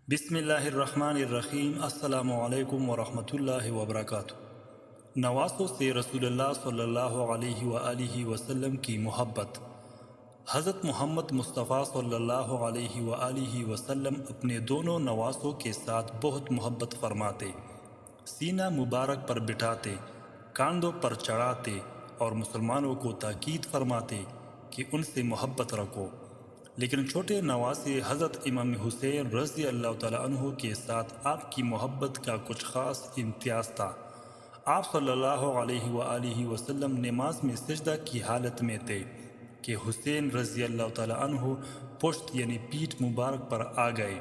بسم اللہ الرحمن الرحیم۔ السلام علیکم ورحمۃ اللہ وبرکاتہ۔ نوازوں سے رسول اللہ صلی اللہ علیہ وآلہ وسلم کی محبت۔ حضرت محمد مصطفیٰ صلی اللہ علیہ وآلہ وسلم اپنے دونوں نوازوں کے ساتھ بہت محبت فرماتے، سینہ مبارک پر بٹھاتے، کاندھوں پر چڑھاتے اور مسلمانوں کو تاکید فرماتے کہ ان سے محبت رکھو۔ لیکن چھوٹے نواسے حضرت امام حسین رضی اللہ تعالیٰ عنہ کے ساتھ آپ کی محبت کا کچھ خاص امتیاز تھا۔ آپ صلی اللہ علیہ وآلہ وسلم نماز میں سجدہ کی حالت میں تھے کہ حسین رضی اللہ تعالیٰ عنہ پشت یعنی پیٹھ مبارک پر آ گئے،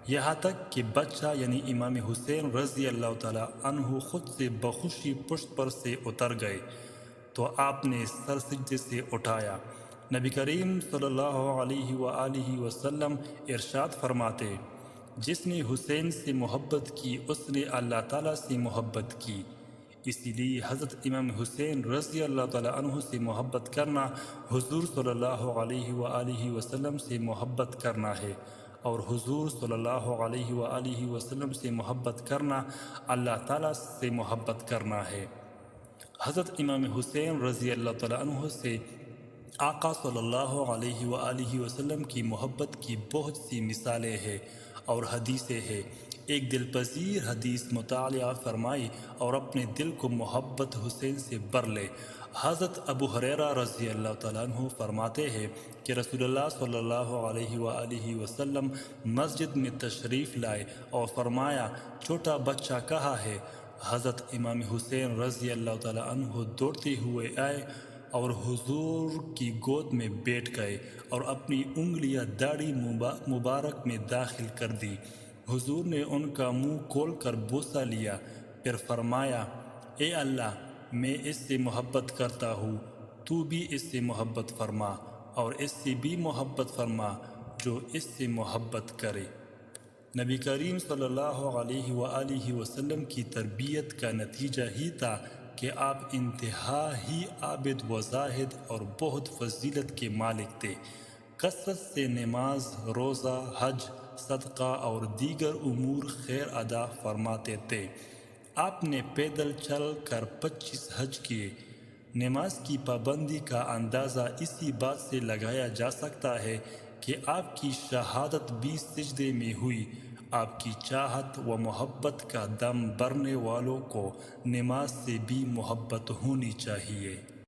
یہاں تک کہ بچہ یعنی امام حسین رضی اللہ تعالیٰ عنہ خود سے بخوشی پشت پر سے اتر گئے تو آپ نے سر سجدے سے اٹھایا۔ نبی کریم صلی اللہ علیہ وآلہ وسلم ارشاد فرماتے، جس نے حسین سے محبت کی اس نے اللہ تعالیٰ سے محبت کی۔ اسی لیے حضرت امام حسین رضی اللہ تعالیٰ عنہ سے محبت کرنا حضور صلی اللہ علیہ وآلہ وسلم سے محبت کرنا ہے، اور حضور صلی اللہ علیہ وآلہ وسلم سے محبت کرنا اللہ تعالیٰ سے محبت کرنا ہے۔ حضرت امام حسین رضی اللہ تعالیٰ عنہ سے آقا صلی اللہ علیہ وآلہ وسلم کی محبت کی بہت سی مثالیں ہیں اور حدیثیں ہیں۔ ایک دل پذیر حدیث مطالعہ فرمائی اور اپنے دل کو محبت حسین سے بھر لے۔ حضرت ابو ہریرہ رضی اللہ تعالیٰ عنہ فرماتے ہیں کہ رسول اللہ صلی اللہ علیہ وآلہ وسلم مسجد میں تشریف لائے اور فرمایا، چھوٹا بچہ کہاں ہے؟ حضرت امام حسین رضی اللہ تعالیٰ عنہ دوڑتے ہوئے آئے اور حضور کی گود میں بیٹھ گئے اور اپنی انگلیاں داڑھی مبارک میں داخل کر دی۔ حضور نے ان کا منہ کھول کر بوسہ لیا، پھر فرمایا، اے اللہ، میں اس سے محبت کرتا ہوں، تو بھی اس سے محبت فرما، اور اس سے بھی محبت فرما جو اس سے محبت کرے۔ نبی کریم صلی اللہ علیہ وآلہ وسلم کی تربیت کا نتیجہ ہی تھا کہ آپ انتہائی عابد و زاہد اور بہت فضیلت کے مالک تھے۔ کثرت سے نماز، روزہ، حج، صدقہ اور دیگر امور خیر ادا فرماتے تھے۔ آپ نے پیدل چل کر 25 حج کیے۔ نماز کی پابندی کا اندازہ اسی بات سے لگایا جا سکتا ہے کہ آپ کی شہادت بھی سجدے میں ہوئی۔ آپ کی چاہت و محبت کا دم بھرنے والوں کو نماز سے بھی محبت ہونی چاہیے۔